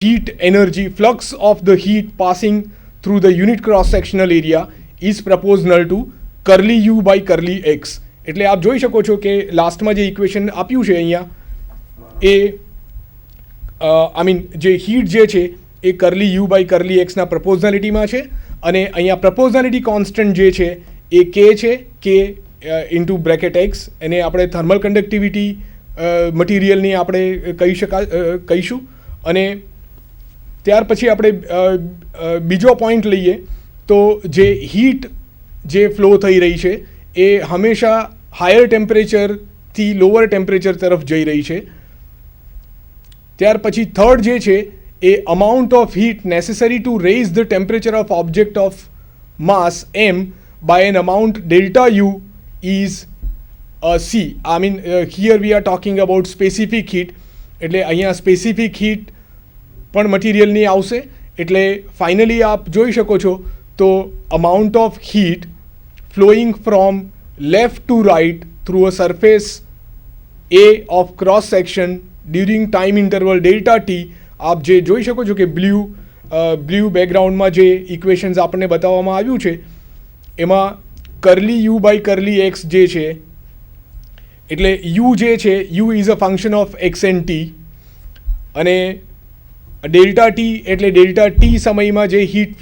heat energy, flux of the heat passing through the unit cross sectional area is proportional to curly u by curly x. એટલે આપ જોઈ શકો છો કે લાસ્ટમાં જે ઇક્વેશન આપ્યું છે અહીંયા એ આઈ મીન જે હીટ જે છે એ કર્લી યુ બાય કર્લી એક્સના પ્રપોઝનાલિટીમાં છે અને અહીંયા પ્રપોઝનાલિટી કોન્સ્ટન્ટ જે છે એ કે છે કે ઇન્ટુ બ્રેકેટ એક્સ, એને આપણે થર્મલ કન્ડક્ટિવિટી મટીરિયલની આપણે કહીશું. અને ત્યાર પછી આપણે બીજો પોઈન્ટ લઈએ તો જે હીટ જે ફ્લો થઈ રહી છે એ હંમેશા હાયર ટેમ્પરેચરથી લોઅર ટેમ્પરેચર તરફ જઈ રહી છે. ત્યાર પછી થર્ડ જે છે એ amount of heat necessary to raise the temperature of object of mass m by an amount delta u is c. I mean here we are talking about specific heat, એટલે અહીંયા સ્પેસિફિક હીટ પણ મટીરિયલની આવશે. એટલે finally આપ જોઈ શકો છો તો amount of heat flowing from left to right through a surface A of cross section during time interval delta T. આપ જે જોઈ શકો છો કે બ્લુ બેકગ્રાઉન્ડમાં જે ઇક્વેશન્સ આપણને બતાવવામાં આવ્યું છે એમાં curly u by curly x જે છે એટલે યુ જે છે u is a function of x and t, અને ડેલ્ટા ટી એટલે ડેલ્ટા ટી સમયમાં જે હીટ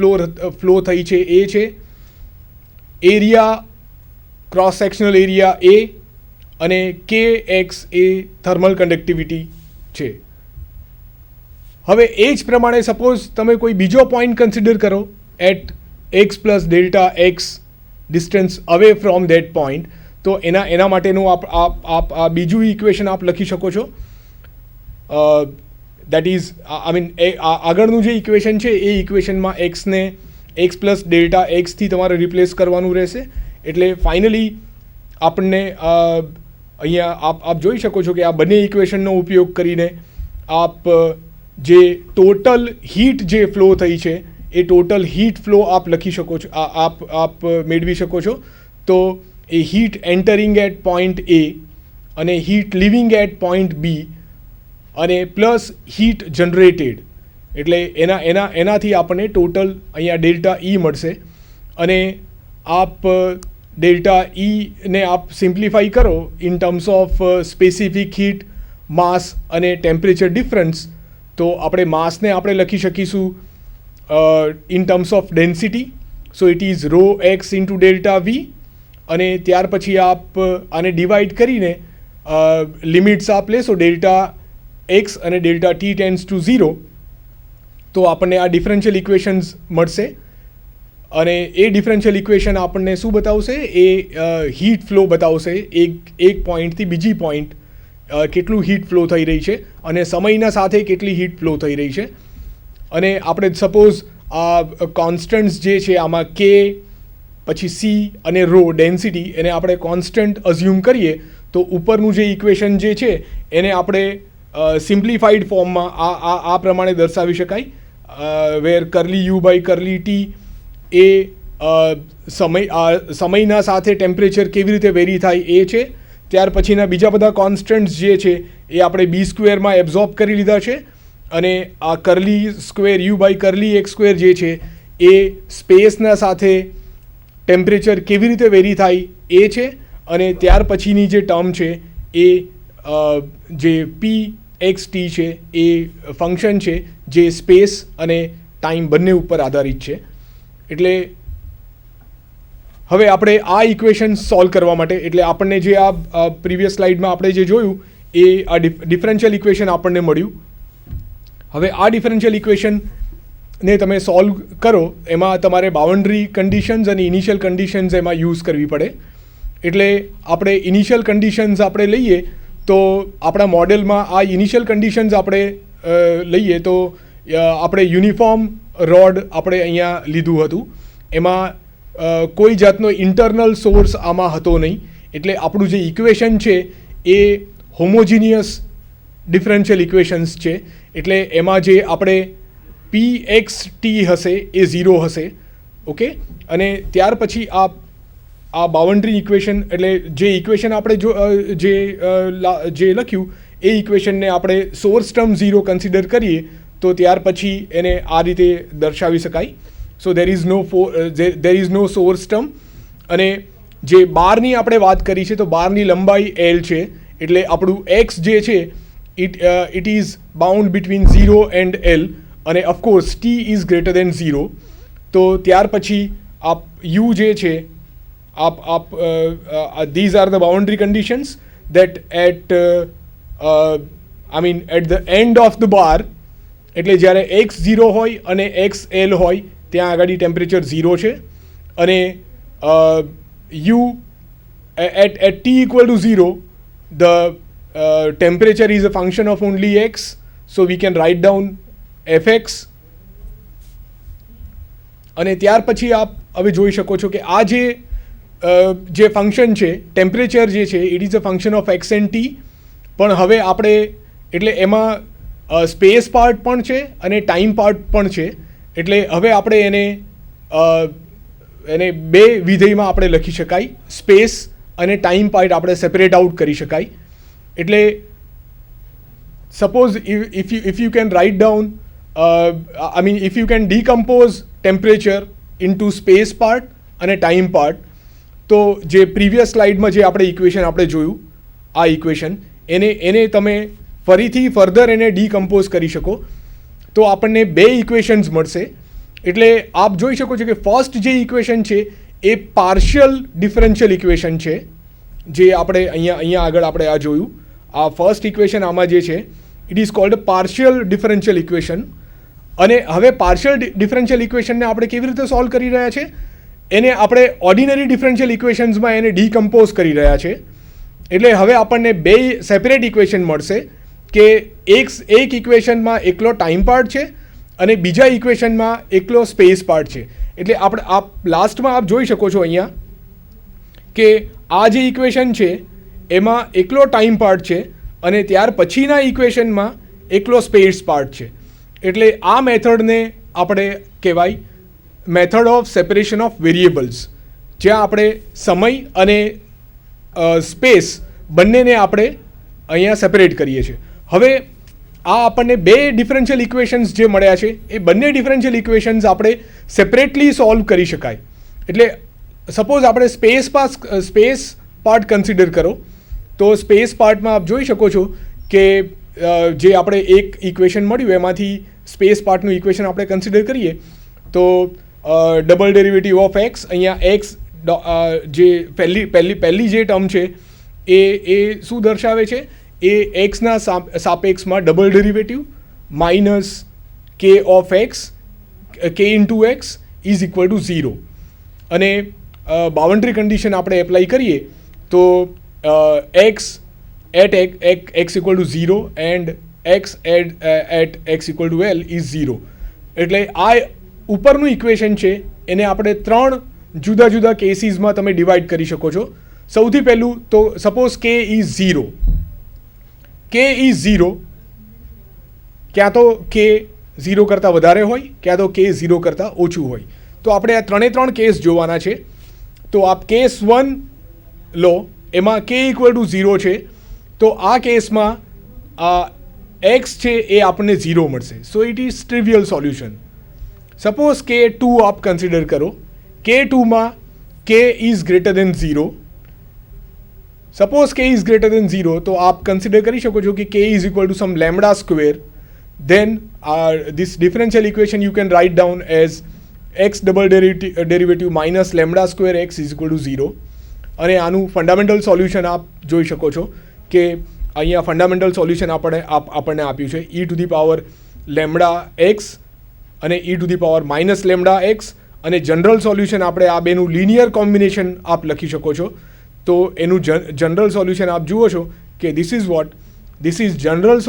ફ્લો થઈ છે એ છે. એરિયા ક્રોસ સેક્શનલ એરિયા એ અને કે એક્સ એ થર્મલ કન્ડક્ટિવિટી છે. હવે એ જ પ્રમાણે સપોઝ તમે કોઈ બીજો પોઈન્ટ કન્સિડર કરો at x plus delta x distance away from that point, તો એના માટેનું આપ બીજું ઇક્વેશન આપ લખી શકો છો. દેટ ઇઝ આઈ મીન આગળનું જે ઇક્વેશન છે એ ઇક્વેશનમાં એક્સને એક્સ પ્લસ ડેલ્ટા એક્સથી તમારે રિપ્લેસ કરવાનું રહેશે. એટલે ફાઇનલી આપણને અહીંયા આપ જોઈ શકો છો કે આ બંને ઇક્વેશનનો ઉપયોગ કરીને આપ જે ટોટલ હીટ જે ફ્લો થઈ છે એ ટોટલ હીટ ફ્લો આપ લખી શકો છો, આપ મેળવી શકો છો. તો એ હીટ એન્ટરિંગ એટ પોઈન્ટ એ અને હીટ લિવિંગ એટ પોઈન્ટ બી અને પ્લસ હીટ જનરેટેડ, એટલે એનાથી આપણને ટોટલ અહીંયા ડેલ્ટા ઈ મળશે. અને આપ ડેલ્ટા ઈને આપ સિમ્પ્લિફાઈ કરો in terms of specific heat, mass અને ટેમ્પરેચર ડિફરન્સ, તો આપણે માસને આપણે લખી શકીશું in terms of density. So it is rho x into delta V, અને ત્યાર પછી આપ આને ડિવાઈડ કરીને લિમિટ્સ આપ લેશો ડેલ્ટા એક્સ અને ડેલ્ટા ટી ટેન્ડ્સ ટુ 0, તો આપણને આ ડિફરન્શિયલ ઇક્વેશન્સ મળશે. અને એ ડિફરન્શિયલ ઇક્વેશન આપણને શું બતાવશે, એ હીટ ફ્લો બતાવશે એક પોઈન્ટથી બીજી પોઈન્ટ કેટલું હીટ ફ્લો થઈ રહી છે અને સમયના સાથે કેટલી હીટ ફ્લો થઈ રહી છે. અને આપણે સપોઝ આ કોન્સ્ટન્ટ્સ જે છે આમાં કે પછી સી અને રો ડેન્સિટી એને આપણે કોન્સ્ટન્ટ અઝ્યુમ કરીએ તો ઉપરનું જે ઇક્વેશન જે છે એને આપણે સિમ્પ્લિફાઈડ ફોર્મમાં આ પ્રમાણે દર્શાવી શકાય, where curly u by curly t એ સમયના સાથે ટેમ્પરેચર કેવી રીતે વેરી થાય એ છે. ત્યાર પછીના બીજા બધા કોન્સ્ટન્ટ્સ જે છે એ આપણે બી સ્ક્વેરમાં એબ્ઝોર્બ કરી લીધા છે, અને આ curly square u by curly x square જે છે એ સ્પેસના સાથે ટેમ્પરેચર કેવી રીતે વેરી થાય એ છે. અને ત્યાર પછીની જે ટર્મ છે એ જે પી એક્સ ટી છે એ ફંક્શન છે જે સ્પેસ અને ટાઈમ બંને ઉપર આધારિત છે. એટલે હવે આપણે આ ઇક્વેશન સોલ્વ કરવા માટે, એટલે આપણને જે આ પ્રીવિયસ સ્લાઇડમાં આપણે જે જોયું એ આ ડિફરન્શિયલ ઇક્વેશન આપણને મળ્યું. હવે આ ડિફરન્શિયલ ઇક્વેશનને તમે સોલ્વ કરો એમાં તમારે બાઉન્ડ્રી કન્ડિશન્સ અને ઇનિશિયલ કન્ડિશન્સ એમાં યુઝ કરવી પડે. એટલે આપણે ઇનિશિયલ કન્ડિશન્સ આપણે લઈએ તો આપણા મોડેલમાં આ ઇનિશિયલ કન્ડિશન્સ આપણે લઈએ તો આપણે યુનિફોર્મ રોડ આપણે અહીંયા લીધું હતું, એમાં કોઈ જાતનો ઇન્ટરનલ સોર્સ આમાં હતો નહીં. એટલે આપણું જે ઇક્વેશન છે એ હોમોજીનિયસ ડિફરન્શિયલ ઇક્વેશન્સ છે. એટલે એમાં જે આપણે પી એક્સ ટી હશે એ 0 હશે. ઓકે, અને ત્યાર પછી આ બાઉન્ડ્રી ઇક્વેશન એટલે જે ઇક્વેશન આપણે જે લખ્યું એ ઇક્વેશનને આપણે સોર્સ ટર્મ 0 કન્સિડર કરીએ તો ત્યાર પછી એને આ રીતે દર્શાવી શકાય. So there is no source term. અને જે બારની આપણે વાત કરી છે તો બારની લંબાઈ L છે, એટલે આપણું x જે છે it is bound between 0 and L, અને of course t is greater than 0. તો ત્યાર પછી આપ u જે છે these are the boundary conditions that at the end of the bar, એટલે જ્યારે x 0 હોય અને x L હોય ત્યાં આગળ ટેમ્પરેચર 0 છે, અને u at t equal to 0 the temperature is a function of only x, so we can write down fx. અને ત્યાર પછી આપ હવે જોઈ શકો છો કે આ જે ફંક્શન છે ટેમ્પરેચર જે છે it is a function of x and T, પણ હવે આપણે એટલે એમાં સ્પેસ પાર્ટ પણ છે અને ટાઈમ પાર્ટ પણ છે, એટલે હવે આપણે એને બે વિધેયમાં આપણે લખી શકાય. સ્પેસ અને ટાઈમ પાર્ટ આપણે સેપરેટ આઉટ કરી શકાય. એટલે suppose if you can write down if you can decompose temperature into space part અને ટાઈમ પાર્ટ, તો જે પ્રીવિયસ સ્લાઇડમાં જે આપણે ઇક્વેશન આપણે જોયું આ ઇક્વેશન એને તમે ફરીથી ફર્ધર એને ડીકમ્પોઝ કરી શકો તો આપણને બે ઇક્વેશન્સ મળશે. એટલે આપ જોઈ શકો છો કે ફર્સ્ટ જે ઇક્વેશન છે એ પાર્શિયલ ડિફરન્શિયલ ઇક્વેશન છે, જે આપણે અહીંયા આગળ આપણે આ જોયું. આ ફર્સ્ટ ઇક્વેશન આમાં જે છે it is called partial differential equation. અને હવે પાર્શિયલ ડિફરન્શિયલ ઇક્વેશનને આપણે કેવી રીતે સોલ્વ કરી રહ્યા છે, એને આપણે ઓર્ડિનરી ડિફરન્શિયલ ઇક્વેશન્સમાં એને ડીકમ્પોઝ કરી રહ્યા છે. એટલે હવે આપણને બે સેપરેટ ઇક્વેશન મળશે કે એક ઇક્વેશનમાં એકલો ટાઈમ પાર્ટ છે અને બીજા ઇક્વેશનમાં એકલો સ્પેસ પાર્ટ છે. એટલે આપ લાસ્ટમાં આપ જોઈ શકો છો અહીંયા કે આ જે ઇક્વેશન છે એમાં એકલો ટાઈમ પાર્ટ છે અને ત્યાર પછીના ઇક્વેશનમાં એકલો સ્પેસ પાર્ટ છે. એટલે આ મેથડને આપણે કહેવાય method of separation of variables, જ્યાં આપણે સમય અને સ્પેસ બંનેને આપણે અહીંયા સેપરેટ કરીએ છીએ. હવે આ આપણને બે ડિફરન્શિયલ ઇક્વેશન્સ જે મળ્યા છે એ બંને ડિફરન્શિયલ ઇક્વેશન્સ આપણે સેપરેટલી સોલ્વ કરી શકાય. એટલે સપોઝ આપણે સ્પેસ પાર્ટ કન્સિડર કરો, તો સ્પેસ પાર્ટમાં આપ જોઈ શકો છો કે જે આપણે એક ઇક્વેશન મળ્યું એમાંથી સ્પેસ પાર્ટનું ઇક્વેશન આપણે કન્સિડર કરીએ તો ડબલ ડેરિવેટિવ ઓફ એક્સ, અહીંયા એક્સ જે પહેલી જે ટર્મ છે એ શું દર્શાવે છે, એ એક્સના સાપેક્ષમાં ડબલ ડેરિવેટિવ માઇનસ કે of x, k into x is equal to 0. અને બાઉન્ડ્રી કન્ડિશન આપણે એપ્લાય કરીએ તો x at x equal to 0 and x at x equal to L is 0. એટલે આ ઉપરનું ઇક્વેશન છે એને આપણે ત્રણ જુદા જુદા કેસીસમાં તમે ડિવાઈડ કરી શકો છો. સૌથી પહેલું તો suppose k is 0. k is 0, ક્યાં તો k 0 કરતાં વધારે હોય ક્યાં તો k 0 કરતાં ઓછું હોય. તો આપણે આ ત્રણ કેસ જોવાના છે. તો આપ કેસ 1 લો, એમાં k ઇક્વલ ટુ 0 છે, તો આ કેસમાં એક્સ છે એ આપણને 0 મળશે. So it is trivial solution. Suppose k2 આપ કન્સિડર કરો, k2માં k is greater than 0. Suppose k is greater than 0 તો આપ કન્સિડર કરી શકો છો કે k is equal to some lambda square. then this differential equation you can write down as x double derivative minus lambda square x is equal to 0. અને આનું fundamental solution આપ જોઈ શકો છો કે અહીંયા ફંડામેન્ટલ સોલ્યુશન આપણને આપ્યું છે e to the power lambda x અને e to the power minus lambda x. અને જનરલ સોલ્યુશન આપણે આ બેનું લિનિયર કોમ્બિનેશન આપ લખી શકો છો. તો એનું જનરલ સોલ્યુશન આપ જુઓ છો કે this is general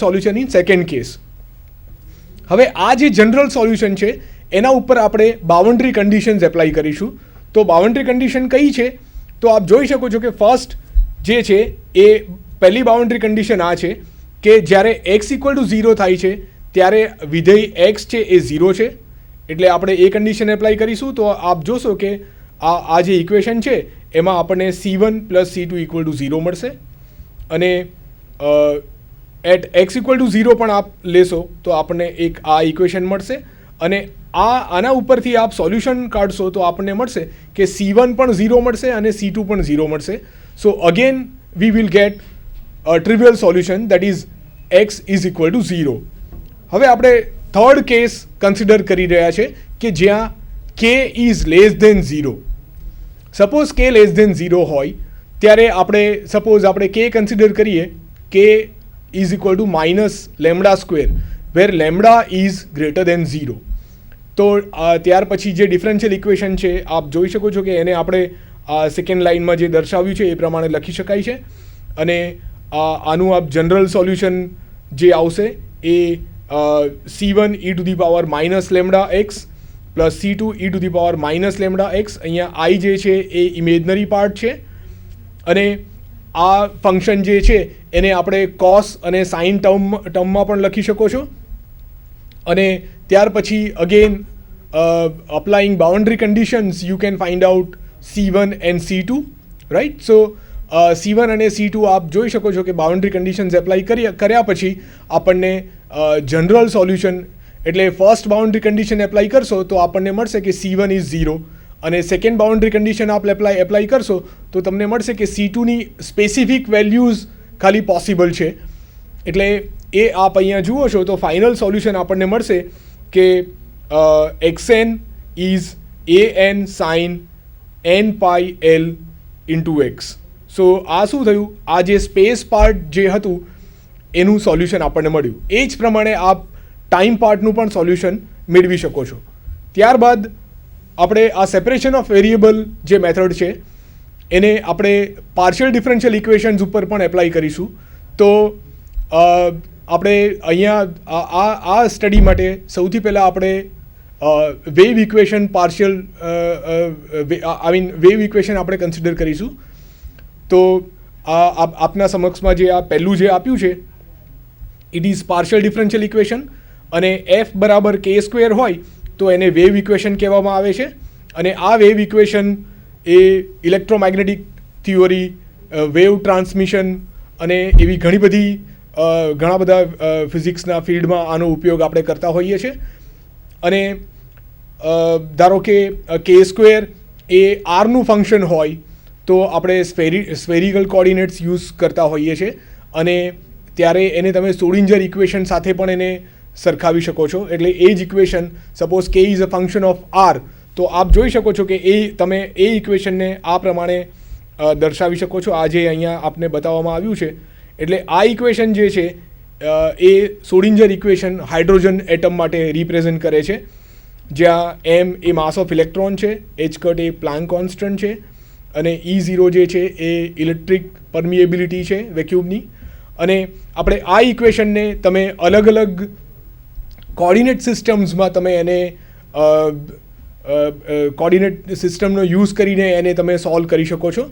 solution in second case. હવે આ જે જનરલ સોલ્યુશન છે એના ઉપર આપણે બાઉન્ડ્રી કન્ડિશન્સ એપ્લાય કરીશું. તો બાઉન્ડ્રી કન્ડિશન કઈ છે તો આપ જોઈ શકો છો કે ફર્સ્ટ જે છે એ પહેલી બાઉન્ડ્રી કન્ડિશન આ છે કે જ્યારે x ઇક્વલ ટુ 0 થાય છે ત્યારે વિધેય x છે એ 0 છે. એટલે આપણે એ કન્ડિશન એપ્લાય કરીશું તો આપ જોશો કે આ જે ઇક્વેશન છે એમાં આપણને c1 plus c2 equal to 0 મળશે. અને એટ એક્સ ઇક્વલ ટુ 0 પણ આપ લેશો તો આપણને એક આ ઇક્વેશન મળશે અને આના ઉપરથી આપ સોલ્યુશન કાઢશો તો આપણને મળશે કે C1 પણ 0 મળશે અને C2 પણ 0 મળશે. So again we will get a trivial solution that is x is equal to 0. હવે આપણે થર્ડ કેસ કન્સિડર કરી રહ્યા છે કે જ્યાં k is less than 0. Suppose k less than 0 હોય ત્યારે આપણે સપોઝ આપણે k કન્સિડર કરીએ k is equal to -λ², where lambda is greater than 0. તો ત્યાર પછી જે ડિફરન્શિયલ ઇક્વેશન છે આપ જોઈ શકો છો કે એને આપણે સેકન્ડ લાઇનમાં જે દર્શાવ્યું છે એ પ્રમાણે લખી શકાય છે અને આનું આપ જનરલ સોલ્યુશન જે આવશે એ C1 e to the power -λx plus C2 e to the power -λx. અહીંયા i જે છે એ ઇમેજનરી પાર્ટ છે અને આ ફંક્શન જે છે એને આપણે કોસ અને સાઇન ટર્મમાં પણ લખી શકો છો. અને ત્યાર પછી again applying boundary conditions you can find out C1 and C2, right. So C1 અને C2 આપ જોઈ શકો છો કે બાઉન્ડ્રી કન્ડિશન્સ એપ્લાય કર્યા પછી આપણને જનરલ સોલ્યુશન એટલે ફર્સ્ટ બાઉન્ડ્રી કન્ડિશન એપ્લાય કરશો તો આપણને મળશે કે C1 ઇઝ 0 અને સેકન્ડ બાઉન્ડ્રી કન્ડિશન આપ એપ્લાય કરશો તો તમને મળશે કે C2ની સ્પેસિફિક વેલ્યુઝ ખાલી પોસિબલ છે. એટલે એ આપ અહીંયા જુઓ છો તો ફાઇનલ સોલ્યુશન આપણને મળશે કે xn is an sin n pi l into x. સો આ શું થયું, આ જે સ્પેસ પાર્ટ જે હતું એનું સોલ્યુશન આપણને મળ્યું. એ જ પ્રમાણે આપ ટાઈમ પાર્ટનું પણ સોલ્યુશન મેળવી શકો છો. ત્યારબાદ આપણે આ સેપરેશન ઓફ વેરિયેબલ જે મેથડ છે એને આપણે પાર્શિયલ ડિફરન્શિયલ ઇક્વેશન્સ ઉપર પણ એપ્લાય કરીશું. તો આપણે અહીંયા આ સ્ટડી માટે સૌથી પહેલાં આપણે વેવ ઇક્વેશન વેવ ઇક્વેશન આપણે કન્સિડર કરીશું. તો આપના સમક્ષમાં જે આ પહેલું જે આપ્યું છે it is partial differential equation અને f બરાબર k² હોય તો એને વેવ ઇક્વેશન કહેવામાં આવે છે. અને આ વેવ ઇક્વેશન એ ઇલેક્ટ્રોમેગ્નેટિક થિયોરી, વેવ ટ્રાન્સમિશન અને એવી ઘણા બધા ફિઝિક્સના ફિલ્ડમાં આનો ઉપયોગ આપણે કરતા હોઈએ છીએ. અને ધારો કે k² એ આરનું ફંક્શન હોય તો આપણે સ્ફેરિકલ કોઓર્ડિનેટ્સ યુઝ કરતા હોઈએ છીએ અને ત્યારે એને તમે સોડિન્જર ઇક્વેશન સાથે પણ એને સરખાવી શકો છો. એટલે એ જ equation suppose k is a function of r તો આપ જોઈ શકો છો કે તમે એ ઇક્વેશનને આ પ્રમાણે દર્શાવી શકો છો. આ જે અહીંયા આપને બતાવવામાં આવ્યું છે એટલે આ ઇક્વેશન જે છે એ સોડિન્જર ઇક્વેશન હાઇડ્રોજન એટમ માટે રિપ્રેઝન્ટ કરે છે, જ્યાં m A mass of electron છે, h એ પ્લાન્ક કોન્સ્ટન્ટ છે અને E0 જે છે એ ઇલેક્ટ્રિક પરમિએબિલિટી છે વેક્યુમની. અને આપણે આ ઇક્વેશનને તમે અલગ અલગ કોઓર્ડિનેટ સિસ્ટમ્સમાં તમે એને કોઓર્ડિનેટ સિસ્ટમનો યુઝ કરીને એને તમે સોલ્વ કરી શકો છો.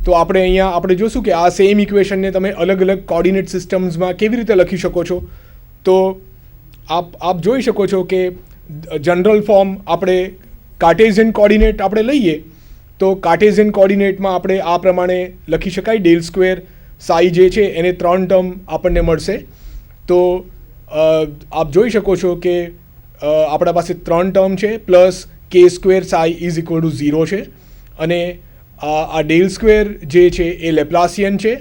તો આપણે જોશું કે આ સેમ ઇક્વેશનને તમે અલગ અલગ કોઓર્ડિનેટ સિસ્ટમ્સમાં કેવી રીતે લખી શકો છો. તો આપ જોઈ શકો છો કે જનરલ ફોર્મ આપણે કાર્ટેઝિયન કોઓર્ડિનેટ આપણે લઈએ તો કાર્ટેઝિયન કોઓર્ડિનેટમાં આપણે આ પ્રમાણે લખી શકાય, ∇² સાઈ જે છે એને 3 ટર્મ આપણને મળશે. તો આપ જોઈ શકો છો કે આપણા પાસે 3 ટર્મ છે plus k² psi is equal to 0 છે અને આ ∇² જે છે એ લેપ્લાસિયન છે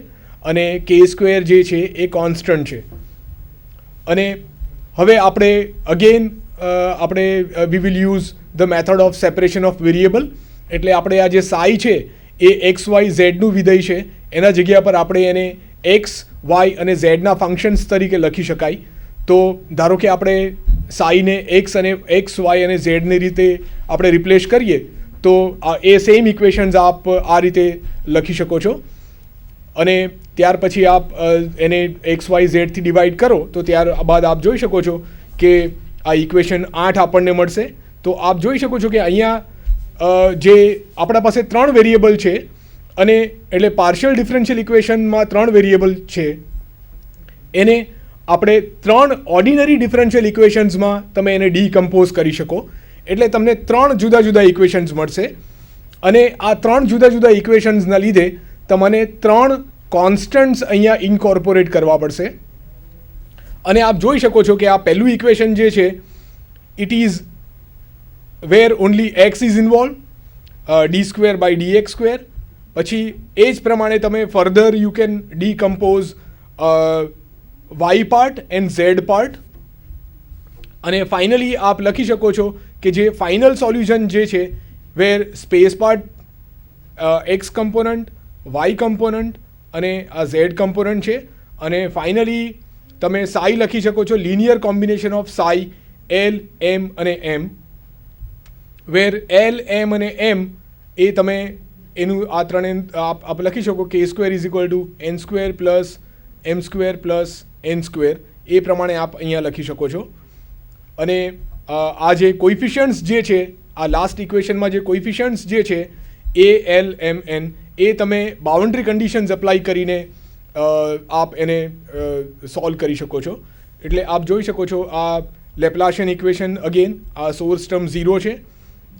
અને k² જે છે એ કોન્સ્ટન્ટ છે. અને હવે આપણે again we will use the method of separation of variable. એટલે આપણે આ જે સાઈ છે એ એક્સ વાય ઝેડનું વિધેય છે, એના જગ્યા પર આપણે એને એક્સ વાય અને ઝેડના ફંક્શન્સ તરીકે લખી શકાય. તો ધારો કે આપણે સાઈને એક્સ વાય અને ઝેડની રીતે આપણે રિપ્લેસ કરીએ તો એ સેમ ઇક્વેશન્સ આપ આ રીતે લખી શકો છો. અને ત્યાર પછી આપ એને એક્સ વાય ઝેડથી ડિવાઈડ કરો તો ત્યારબાદ આપ જોઈ શકો છો કે આ ઇક્વેશન 8 આપણને મળશે. તો આપ જોઈ શકો છો કે અહીંયા જે આપણા પાસે 3 વેરિયેબલ છે અને એટલે પાર્શિયલ ડિફરન્શિયલ ઇક્વેશનમાં 3 વેરિયેબલ છે, એને આપણે 3 ઓર્ડિનરી ડિફરન્શિયલ ઇક્વેશન્સમાં તમે એને ડીકમ્પોઝ કરી શકો. એટલે તમને 3 જુદા જુદા ઇક્વેશન્સ મળશે અને આ 3 જુદા જુદા ઇક્વેશન્સના લીધે તમને 3 કોન્સ્ટન્ટ્સ અહીંયા ઇન્કોર્પોરેટ કરવા પડશે. અને આપ જોઈ શકો છો કે આ પહેલું ઇક્વેશન જે છે it is where only x is involve, d² by dx². પછી એ જ પ્રમાણે તમે further you can decompose y part and z part. અને ફાઇનલી આપ લખી શકો છો કે જે ફાઇનલ સોલ્યુશન જે છે where space part x component, y component અને આ ઝેડ કમ્પોનન્ટ છે. અને ફાઇનલી તમે સાઈ લખી શકો છો linear combination of psi l, m અને એમ, વેર એલ, એમ અને એમ એ તમે એનું આ ત્રણે આપ લખી શકો કે A² is equal two n² plus m² plus n². એ પ્રમાણે આપ અહીંયા લખી શકો છો. અને આ જે કોઇફિશિયન્ટ્સ જે છે આ લાસ્ટ ઇક્વેશનમાં જે કોઇફિશિયન્ટ્સ જે છે એ એલ, એમ, એન એ તમે બાઉન્ડ્રી કન્ડિશન્સ અપ્લાય કરીને આપ એને સોલ્વ કરી શકો છો. એટલે આપ જોઈ શકો છો આ લેપ્લાશિયન ઇક્વેશન અગેન આ સોર્સ ટર્મ 0 છે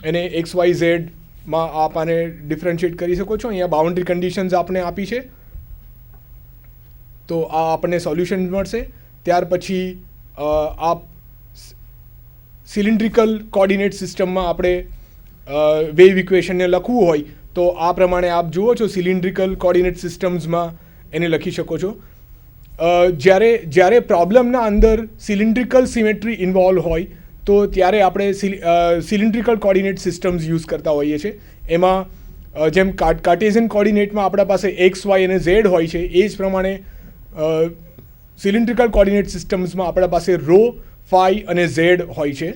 એને એક્સ વાય ઝેડમાં આપ આને ડિફરન્શિએટ કરી શકો છો. અહીંયા બાઉન્ડ્રી કન્ડિશન્સ આપણે આપી છે તો આ આપણને સોલ્યુશન મળશે. ત્યાર પછી આપ સિલિન્ડ્રિકલ કોર્ડિનેટ સિસ્ટમમાં આપણે વેવ ઇક્વેશનને લખવું હોય તો આ પ્રમાણે આપ જુઓ છો સિલિન્ડ્રિકલ કોર્ડિનેટ સિસ્ટમ્સમાં એને લખી શકો છો. જ્યારે પ્રોબ્લેમના અંદર સિલિન્ડ્રિકલ સિમેટ્રી ઇન્વોલ્વ હોય તો ત્યારે આપણે સિલિન્ડ્રિકલ કોર્ડિનેટ સિસ્ટમ્સ યુઝ કરતા હોઈએ છીએ. એમાં જેમ કાર્ટેઝિયન કોર્ડિનેટમાં આપણા પાસે એક્સ, વાય અને ઝેડ હોય છે એ જ પ્રમાણે સિલિન્ડ્રિકલ કોર્ડિનેટ સિસ્ટમ્સમાં આપણા પાસે રો, ફાઈ અને ઝેડ હોય છે.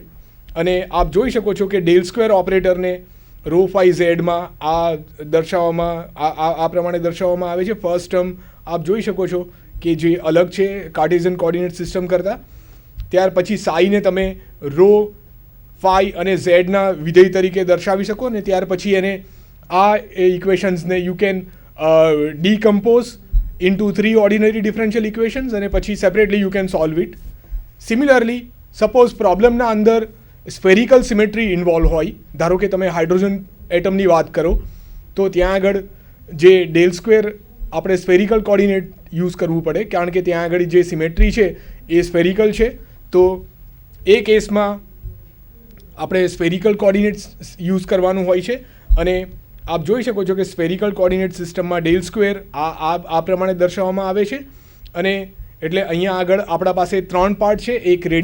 અને આપ જોઈ શકો છો કે ∇² ઓપરેટરને રો, ફાઈ, ઝેડમાં આ દર્શાવવામાં આ પ્રમાણે દર્શાવવામાં આવે છે. ફર્સ્ટ ટર્મ આપ જોઈ શકો છો કે જે અલગ છે કાર્ટેઝિયન કોર્ડિનેટ સિસ્ટમ કરતાં. ત્યાર પછી સાઈને તમે રો, ફાઈ અને ઝેડના વિધેય તરીકે દર્શાવી શકો. અને ત્યાર પછી એને આ ઇક્વેશન્સને you can decompose into 3 ordinary differential equations અને પછી separately you can solve it. Similarly suppose પ્રોબ્લેમના અંદર સ્ફેરિકલ સિમેટ્રી ઇન્વોલ્વ હોય, ધારો કે તમે હાઇડ્રોજન એટમની વાત કરો તો ત્યાં આગળ જે ∇² આપણે સ્ફેરિકલ કોર્ડિનેટ યુઝ કરવું પડે કારણ કે ત્યાં આગળ જે સિમેટ્રી છે એ સ્ફેરિકલ છે. તો એ કેસમાં આપણે સ્ફેરિકલ કોર્ડિનેટ્સ યુઝ કરવાનું હોય છે. અને આપ જોઈ શકો છો કે સ્ફેરિકલ કોર્ડિનેટ સિસ્ટમમાં ∇² આ પ્રમાણે દર્શાવવામાં આવે છે. અને એટલે અહીંયા આગળ આપણા પાસે 3 પાર્ટ છે. એક